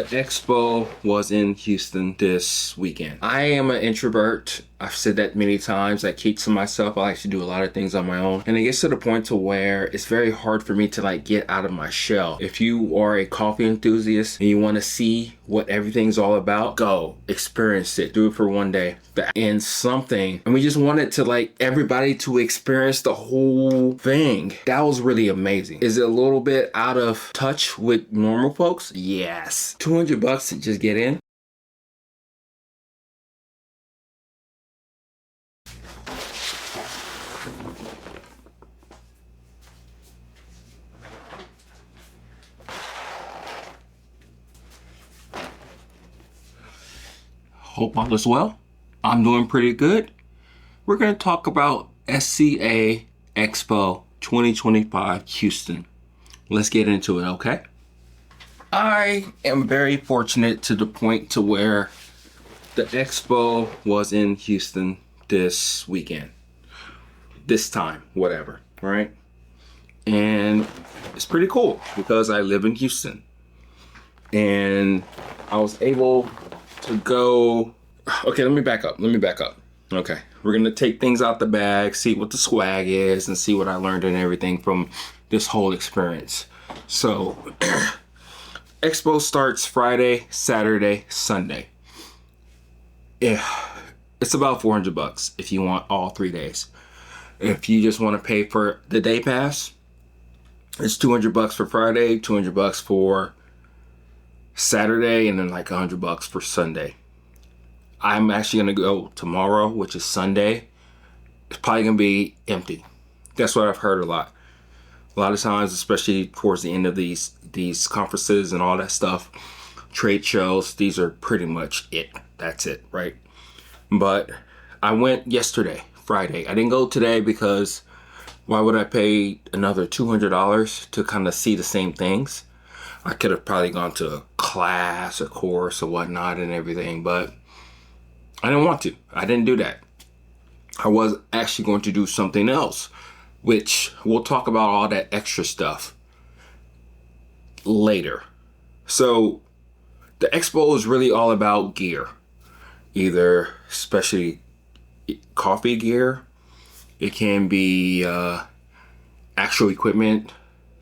The Expo was in Houston this weekend. I am an introvert. I've said that many times. I keep to myself. I like to do a lot of things on my own. And it gets to the point to where it's very hard for me to like get out of my shell. If you are a coffee enthusiast and you want to see what everything's all about, go experience it. Do it for one day. And something. And we just wanted to like everybody to experience the whole thing. That was really amazing. Is it a little bit out of touch with normal folks? Yes. $200 to just get in. Hope all is well. I'm doing pretty good. We're going to talk about SCA Expo 2025 Houston. Let's get into it, okay? I am very fortunate to the point to where the Expo was in Houston this weekend. This time, whatever, right? And it's pretty cool because I live in Houston. And I was able to go. Okay, let me back up. Okay, we're gonna take things out the bag, see what the swag is, and see what I learned and everything from this whole experience. So, Expo starts Friday, Saturday, Sunday. Yeah, it's about $400 if you want all 3 days. If you just want to pay for the day pass, it's $200 for Friday, $200 for Saturday, and then like $100 for Sunday. I'm actually gonna go tomorrow, which is Sunday. It's probably gonna be empty. That's what I've heard a lot. A lot of times, especially towards the end of these conferences and all that stuff, trade shows, these are pretty much it. That's it, right? But I went yesterday, Friday. I didn't go today because why would I pay another $200 to kind of see the same things? I could have probably gone to a class, a course, or whatnot and everything, but I didn't want to. I didn't do that. I was actually going to do something else, which we'll talk about all that extra stuff later. So the Expo is really all about gear, either especially coffee gear. It can be actual equipment,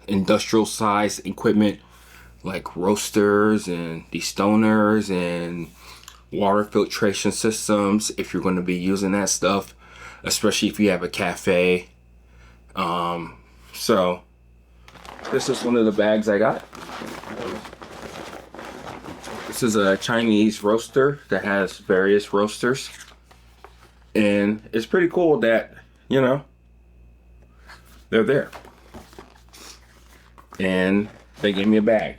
industrial size equipment like roasters and destoners and water filtration systems if you're going to be using that stuff, especially if you have a cafe. So this is one of the bags I got. This is a Chinese roaster that has various roasters, and it's pretty cool that, you know, they're there. And they gave me a bag.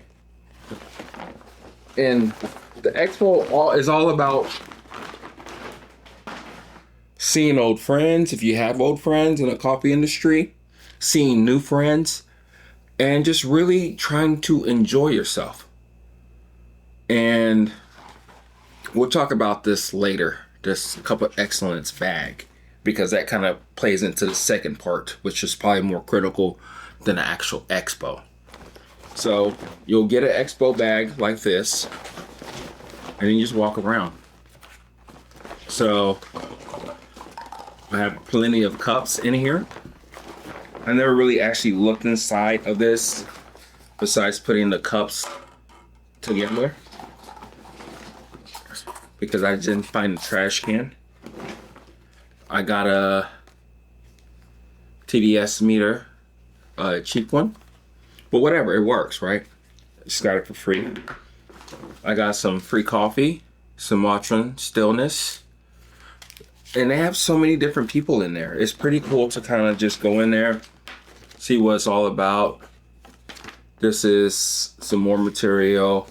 And the Expo is all about seeing old friends, if you have old friends in the coffee industry, seeing new friends, and just really trying to enjoy yourself. And we'll talk about this later, this Cup of Excellence bag, because that kind of plays into the second part, which is probably more critical than the actual Expo. So you'll get an Expo bag like this, and then you just walk around. So I have plenty of cups in here. I never really actually looked inside of this besides putting the cups together because I didn't find the trash can. I got a TDS meter, a cheap one, but whatever, it works, right? Just got it for free. I got some free coffee, Sumatran stillness, and they have so many different people in there. It's pretty cool to kind of just go in there, see what it's all about. This is some more material.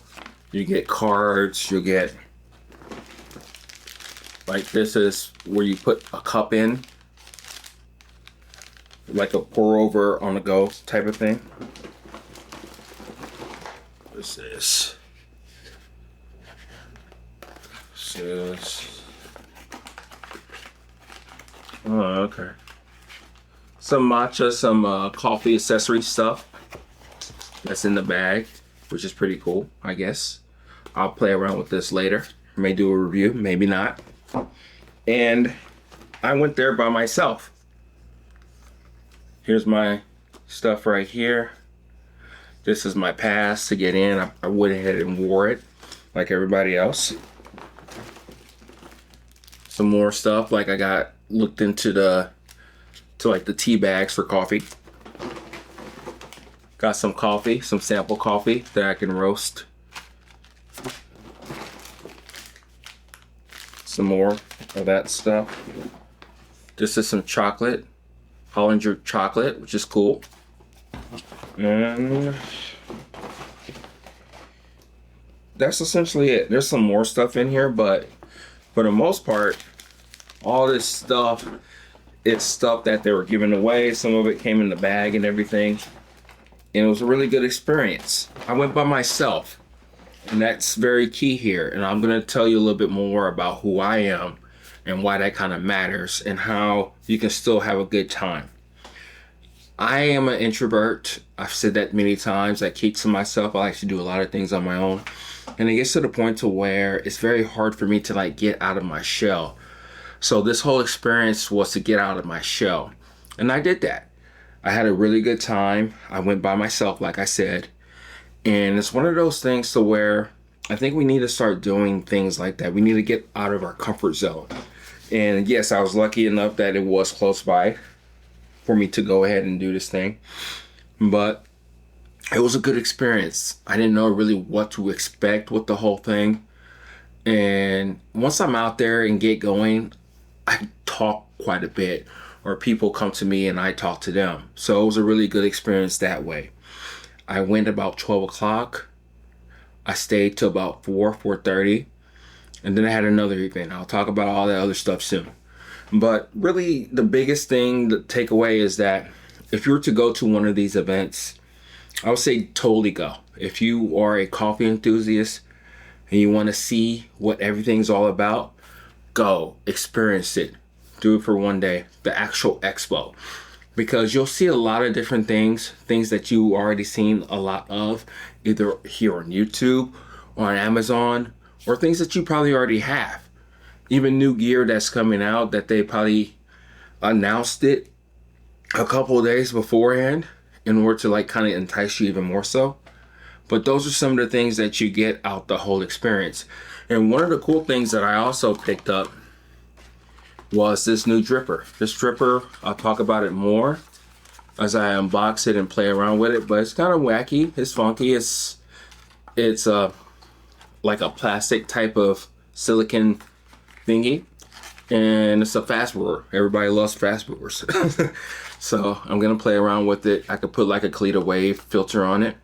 You get cards, you get, like this is where you put a cup in, like a pour over on the go type of thing. What's this? Oh, okay. Some matcha, some coffee accessory stuff that's in the bag, which is pretty cool, I guess. I'll play around with this later. May do a review, maybe not. And I went there by myself. Here's my stuff right here. This is my pass to get in. I went ahead and wore it like everybody else. Some more stuff, like I looked into the tea bags for coffee. Got some coffee, some sample coffee that I can roast. Some more of that stuff. This is some chocolate, Hollinger chocolate, which is cool. And that's essentially it. There's some more stuff in here, but for the most part, all this stuff, it's stuff that they were giving away. Some of it came in the bag and everything. And it was a really good experience. I went by myself, and that's very key here. And I'm going to tell you a little bit more about who I am and why that kind of matters and how you can still have a good time. I am an introvert. I've said that many times. I keep to myself. I like to do a lot of things on my own. And it gets to the point to where it's very hard for me to like get out of my shell. So this whole experience was to get out of my shell. And I did that. I had a really good time. I went by myself, like I said. And it's one of those things to where I think we need to start doing things like that. We need to get out of our comfort zone. And yes, I was lucky enough that it was close by for me to go ahead and do this thing. But it was a good experience. I didn't know really what to expect with the whole thing. And once I'm out there and get going, I talk quite a bit, or people come to me and I talk to them. So it was a really good experience that way. I went about 12 o'clock. I stayed till about 4:30. And then I had another event. I'll talk about all that other stuff soon. But really the biggest thing, the takeaway is that if you were to go to one of these events, I would say totally go. If you are a coffee enthusiast and you want to see what everything's all about, go, experience it. Do it for one day, the actual expo. Because you'll see a lot of different things that you already seen a lot of, either here on YouTube or on Amazon, or things that you probably already have. Even new gear that's coming out that they probably announced it a couple of days beforehand in order to like kind of entice you even more so. But those are some of the things that you get out the whole experience. And one of the cool things that I also picked up was this new dripper. This dripper, I'll talk about it more as I unbox it and play around with it, but it's kind of wacky. It's funky. It's like a plastic type of silicone thingy, and it's a fast brewer. Everybody loves fast brewers. So I'm gonna play around with it. I could put like a Kalita Wave filter on it,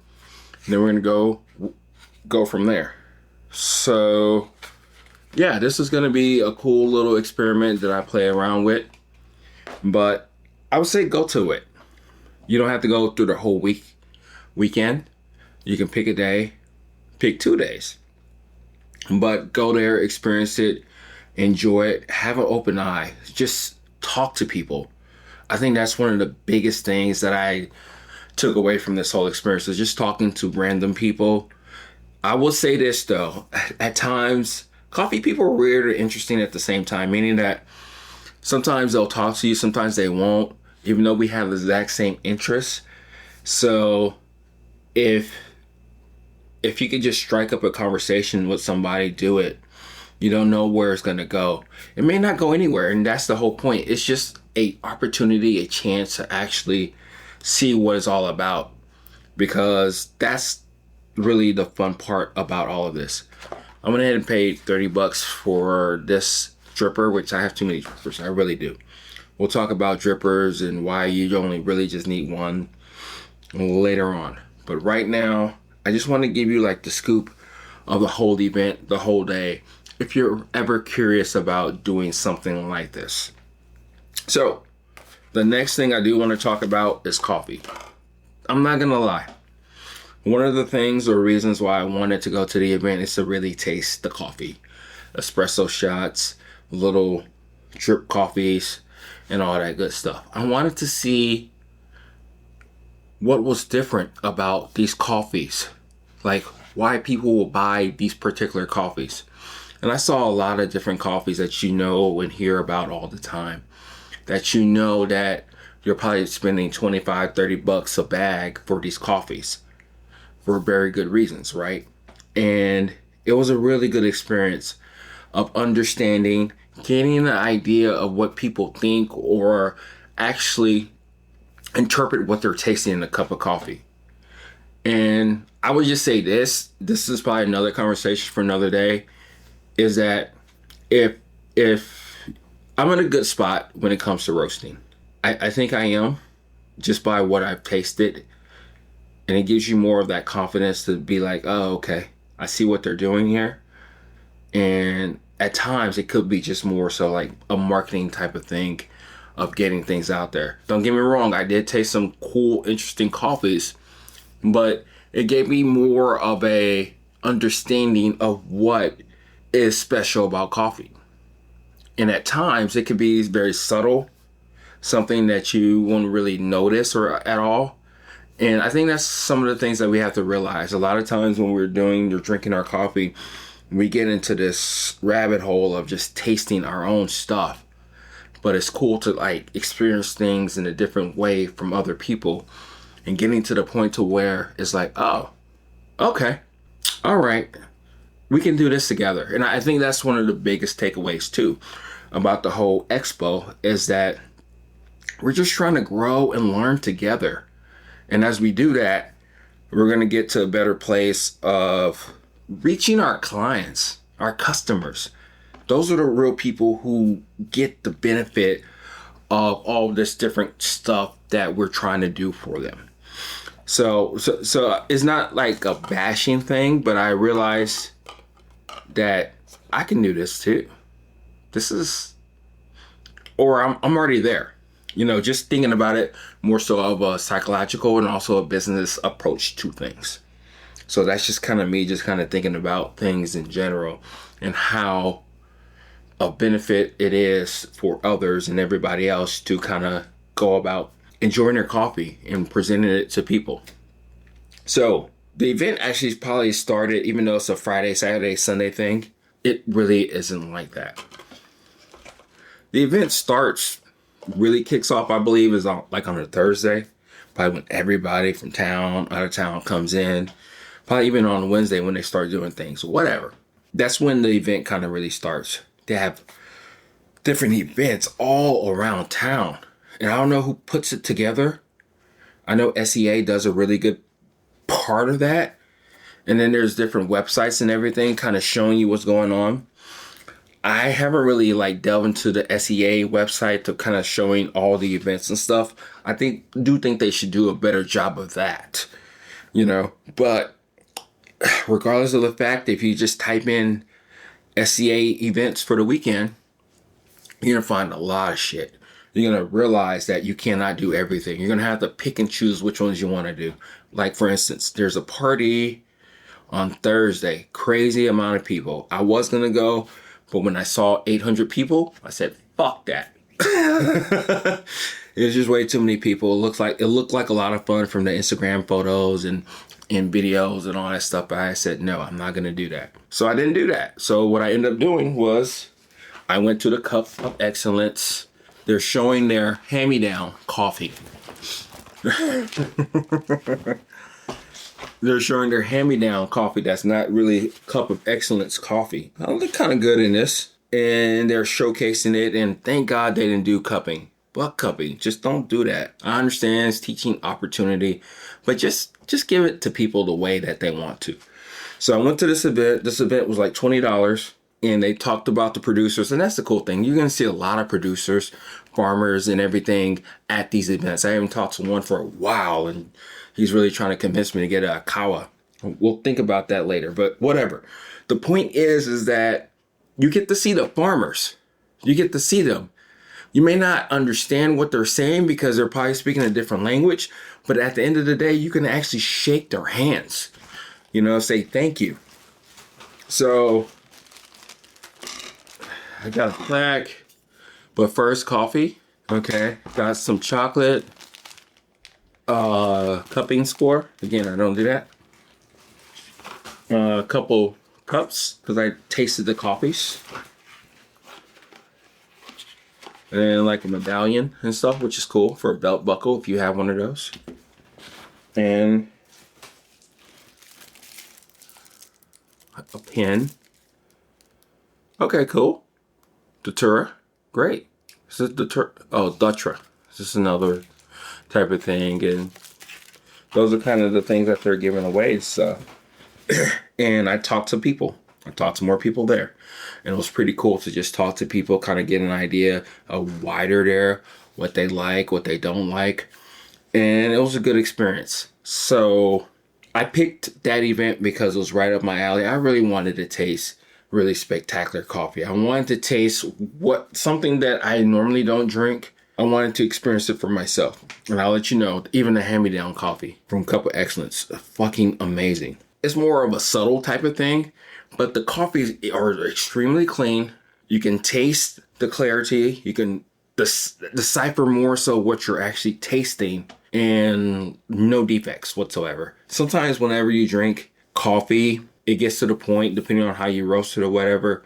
and then we're gonna go from there. So yeah, this is gonna be a cool little experiment that I play around with, but I would say go to it. You don't have to go through the whole weekend. You can pick a day, pick 2 days, but go there, experience it, enjoy it, have an open eye, just talk to people. I think that's one of the biggest things that I took away from this whole experience, is just talking to random people. I will say this though, at times, coffee people are weird or interesting at the same time, meaning that sometimes they'll talk to you, sometimes they won't, even though we have the exact same interests. So if you could just strike up a conversation with somebody, do it. You don't know where it's going to go. It may not go anywhere, and that's the whole point. It's just a opportunity, a chance to actually see what it's all about, because that's really the fun part about all of this. I went ahead and paid $30 for this dripper, which I have too many drippers. I really do. We'll talk about drippers and why you only really just need one later on. But right now, I just want to give you like the scoop of the whole event, the whole day, if you're ever curious about doing something like this. So the next thing I do want to talk about is coffee. I'm not gonna lie. One of the things or reasons why I wanted to go to the event is to really taste the coffee. Espresso shots, little drip coffees, and all that good stuff. I wanted to see what was different about these coffees. Like, why people will buy these particular coffees. And I saw a lot of different coffees that you know and hear about all the time, that you know that you're probably spending 25, 30 bucks a bag for these coffees for very good reasons, right? And it was a really good experience of understanding, getting an idea of what people think or actually interpret what they're tasting in a cup of coffee. And I would just say this is probably another conversation for another day, is that if I'm in a good spot when it comes to roasting, I think I am, just by what I've tasted. And it gives you more of that confidence to be like, oh, okay, I see what they're doing here. And at times it could be just more so like a marketing type of thing of getting things out there. Don't get me wrong, I did taste some cool, interesting coffees, but it gave me more of a understanding of what is special about coffee. And at times it could be very subtle, something that you won't really notice or at all. And I think that's some of the things that we have to realize. A lot of times when we're drinking our coffee, we get into this rabbit hole of just tasting our own stuff. But it's cool to like experience things in a different way from other people and getting to the point to where it's like, oh, okay, all right, we can do this together. And I think that's one of the biggest takeaways too about the whole expo, is that we're just trying to grow and learn together. And as we do that, we're going to get to a better place of reaching our clients, our customers. Those are the real people who get the benefit of all this different stuff that we're trying to do for them. So it's not like a bashing thing, but I realize that I can do this too. I'm already there. You know, just thinking about it more so of a psychological and also a business approach to things. So that's just kind of me just kind of thinking about things in general and how a benefit it is for others and everybody else to kind of go about enjoying their coffee and presenting it to people. So the event actually probably started, even though it's a Friday, Saturday, Sunday thing, it really isn't like that. The event really kicks off, I believe, is on a Thursday, probably when everybody from town, out of town comes in, probably even on Wednesday when they start doing things, whatever. That's when the event kind of really starts. They have different events all around town, and I don't know who puts it together. I know SCA does a really good part of that, and then there's different websites and everything kind of showing you what's going on. I haven't really delved into the SCA website to kind of showing all the events and stuff. I do think they should do a better job of that, you know. But regardless of the fact, if you just type in SCA events for the weekend, you're gonna find a lot of shit. You're gonna realize that you cannot do everything. You're gonna have to pick and choose which ones you want to do. Like for instance, there's a party on Thursday, crazy amount of people. I was gonna go, but when I saw 800 people, I said, fuck that. It was just way too many people. It looked like a lot of fun from the Instagram photos and videos and all that stuff. But I said, no, I'm not going to do that. So I didn't do that. So what I ended up doing was I went to the Cup of Excellence. They're showing their hand-me-down coffee. They're showing their hand-me-down coffee that's not really Cup of Excellence coffee. Well, they're kind of good in this. And they're showcasing it. And thank God they didn't do cupping. But cupping, just don't do that. I understand it's teaching opportunity. But just give it to people the way that they want to. So I went to this event. This event was like $20. And they talked about the producers. And that's the cool thing. You're going to see a lot of producers, farmers, and everything at these events. I haven't talked to one for a while. And he's really trying to convince me to get a kawa. We'll think about that later, but whatever. The point is that you get to see the farmers. You get to see them. You may not understand what they're saying because they're probably speaking a different language, but at the end of the day, you can actually shake their hands, say thank you. So I got a plaque, but first coffee. Okay. Got some chocolate. Cupping score. Again, I don't do that. a couple cups because I tasted the coffees. And like a medallion and stuff, which is cool for a belt buckle if you have one of those. And a pen. Okay, cool. Datura, great. This is Datura. Oh, Dutra. This is another type of thing, and those are kind of the things that they're giving away. So, and I talked to people. I talked to more people there, and it was pretty cool to just talk to people, kind of get an idea of why they're there, what they like, what they don't like, and it was a good experience. So I picked that event because it was right up my alley. I really wanted to taste really spectacular coffee. I wanted to taste something that I normally don't drink. I wanted to experience it for myself. And I'll let you know, even the hand-me-down coffee from Cup of Excellence, fucking amazing. It's more of a subtle type of thing, but the coffees are extremely clean. You can taste the clarity. You can decipher more so what you're actually tasting, and no defects whatsoever. Sometimes whenever you drink coffee, it gets to the point, depending on how you roast it or whatever,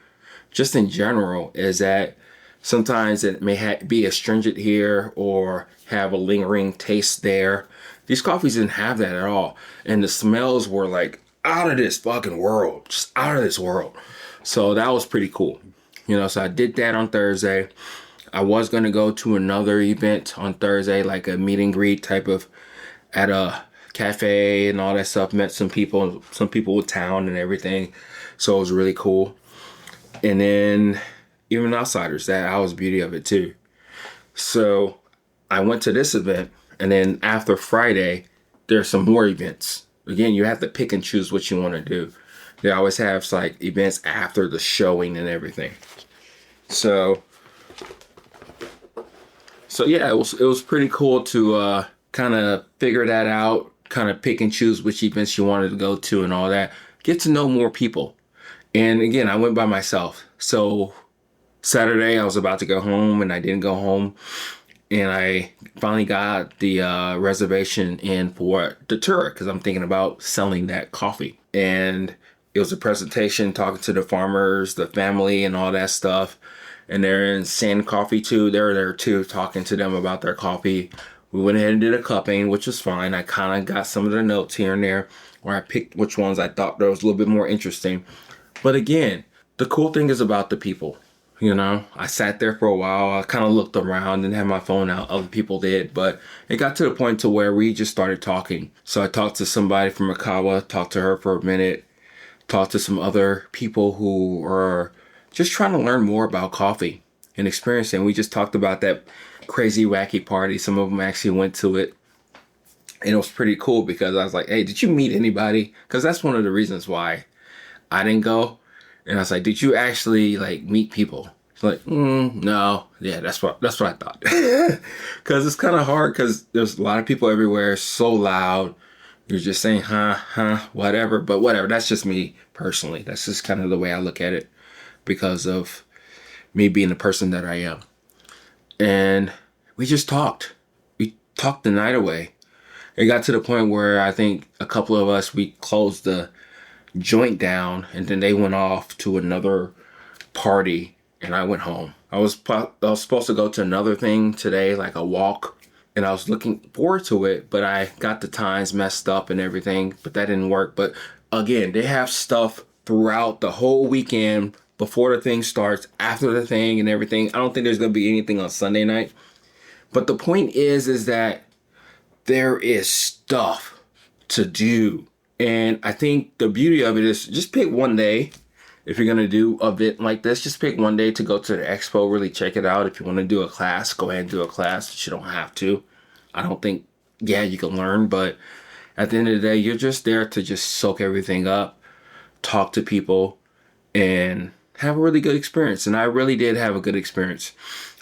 just in general, is that sometimes it may be astringent here or have a lingering taste there. These coffees didn't have that at all. And the smells were like out of this fucking world, just out of this world. So that was pretty cool. So I did that on Thursday. I was going to go to another event on Thursday, like a meet and greet type of at a cafe and all that stuff. Met some people with town and everything. So it was really cool. And then even outsiders, that was the beauty of it too. So I went to this event, and then after Friday, there's some more events. Again, you have to pick and choose what you want to do. They always have like events after the showing and everything. So yeah, it was pretty cool to kind of figure that out, kind of pick and choose which events you wanted to go to and all that. Get to know more people. And again, I went by myself. So Saturday, I was about to go home, and I didn't go home. And I finally got the reservation in for Datura because I'm thinking about selling that coffee. And it was a presentation talking to the farmers, the family, and all that stuff. And they're in Sand Coffee too. They're there too, talking to them about their coffee. We went ahead and did a cupping, which was fine. I kind of got some of the notes here and there where I picked which ones I thought that was a little bit more interesting. But again, the cool thing is about the people. I sat there for a while. I kind of looked around and had my phone out. Other people did, but it got to the point to where we just started talking. So I talked to somebody from Makawa, talked to her for a minute, talked to some other people who are just trying to learn more about coffee and experiencing. We just talked about that crazy, wacky party. Some of them actually went to it. And it was pretty cool because I was like, hey, did you meet anybody? Because that's one of the reasons why I didn't go. And I was like, did you actually meet people? It's like, no. Yeah, that's what I thought. Because it's kind of hard because there's a lot of people everywhere. It's so loud. You're just saying, whatever. But whatever. That's just me personally. That's just kind of the way I look at it because of me being the person that I am. And we just talked. We talked the night away. It got to the point where I think a couple of us, we closed the joint down, and then they went off to another party, and I went home. I was supposed to go to another thing today, like a walk, and I was looking forward to it, but I got the times messed up and everything, but that didn't work. But again, they have stuff throughout the whole weekend, before the thing starts, after the thing and everything. I don't think there's going to be anything on Sunday night. But the point is that there is stuff to do. And I think the beauty of it is just pick one day. If you're going to do a bit like this, just pick one day to go to the Expo, really check it out. If you want to do a class, go ahead and do a class, but you don't have to. I don't think, you can learn, but at the end of the day, you're just there to just soak everything up, talk to people, and have a really good experience. And I really did have a good experience.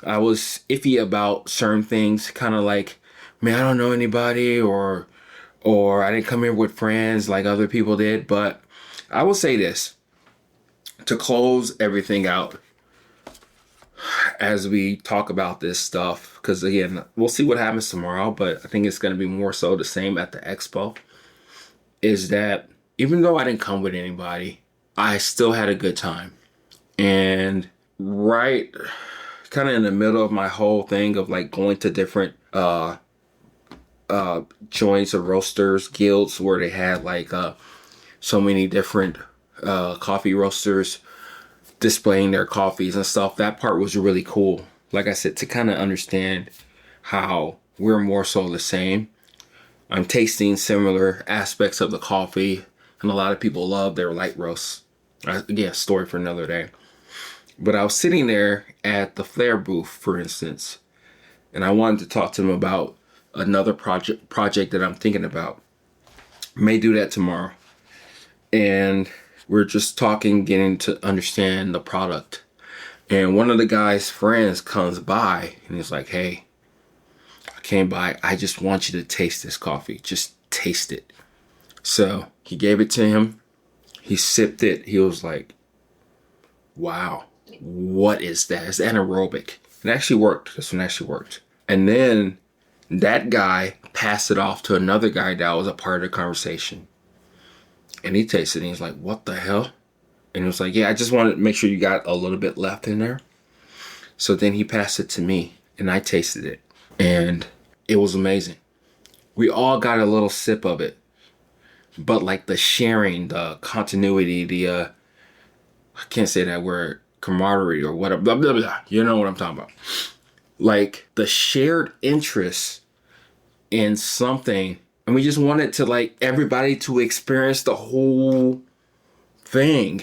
I was iffy about certain things, kind of like, man, I don't know anybody, or I didn't come here with friends like other people did. But I will say this, to close everything out as we talk about this stuff, because again, we'll see what happens tomorrow, but I think it's going to be more so the same at the Expo, is that even though I didn't come with anybody, I still had a good time. And right kind of in the middle of my whole thing of like going to different joints or roasters, guilds where they had like so many different coffee roasters displaying their coffees and stuff. That part was really cool. Like I said, to kind of understand how we're more so the same. I'm tasting similar aspects of the coffee, and a lot of people love their light roasts. Again, story for another day. But I was sitting there at the Flair booth, for instance, and I wanted to talk to them about another project that I'm thinking about. May do that tomorrow. And we're just talking, getting to understand the product. And one of the guy's friends comes by and he's like, hey, I came by. I just want you to taste this coffee. Just taste it. So he gave it to him. He sipped it. He was like, wow, what is that? It's anaerobic. It actually worked. This one actually worked. And then that guy passed it off to another guy that was a part of the conversation. And he tasted it and he's like, what the hell? And he was like, yeah, I just wanted to make sure you got a little bit left in there. So then he passed it to me and I tasted it. And it was amazing. We all got a little sip of it. But like the sharing, the continuity, I can't say that word, camaraderie or whatever, blah, blah, blah. You know what I'm talking about. Like the shared interest in something. And we just wanted to like everybody to experience the whole thing.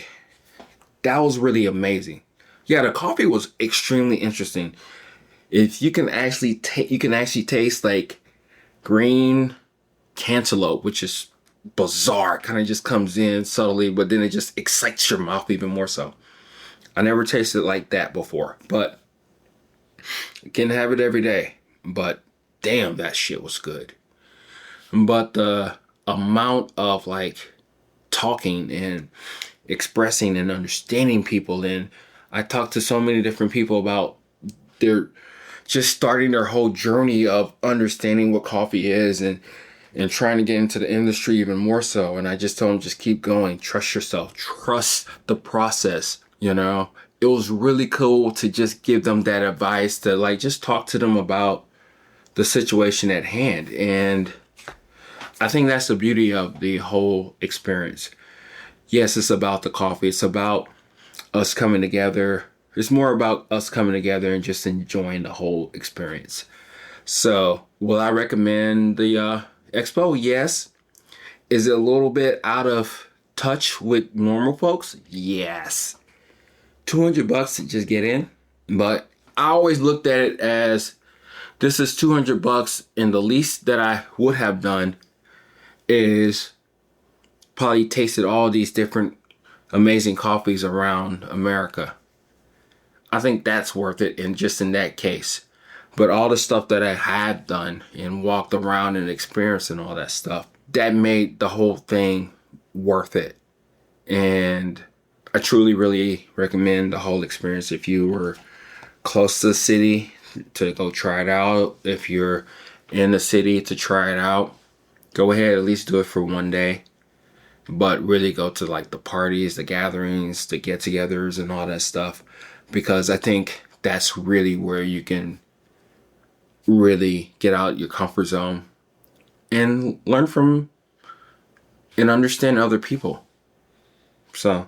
That was really amazing. Yeah, the coffee was extremely interesting. If you can actually taste like green cantaloupe, which is bizarre. It kind of just comes in subtly, but then it just excites your mouth even more so. I never tasted it like that before, but I can have it every day. But damn, that shit was good. But the amount of like talking and expressing and understanding people, and I talked to so many different people about their just starting their whole journey of understanding what coffee is and trying to get into the industry even more so. And I just told them, just keep going, trust yourself, trust the process. You know, it was really cool to just give them that advice, to like just talk to them about the situation at hand. And I think that's the beauty of the whole experience. Yes, it's about the coffee. It's about us coming together. It's more about us coming together and just enjoying the whole experience. So, will I recommend the Expo? Yes. Is it a little bit out of touch with normal folks? Yes. $200 to just get in. But I always looked at it as this is $200, and the least that I would have done is probably tasted all these different amazing coffees around America. I think that's worth it in that case. But all the stuff that I had done and walked around and experienced and all that stuff, that made the whole thing worth it. And I truly really recommend the whole experience if you were close to the city to go try it out. If you're in the city to try it out, go ahead, at least do it for one day. But really go to like the parties, the gatherings, the get-togethers and all that stuff. Because I think that's really where you can really get out your comfort zone and learn from and understand other people. So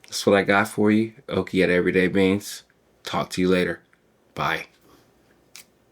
that's what I got for you. Okie at Everyday Beans. Talk to you later. Bye.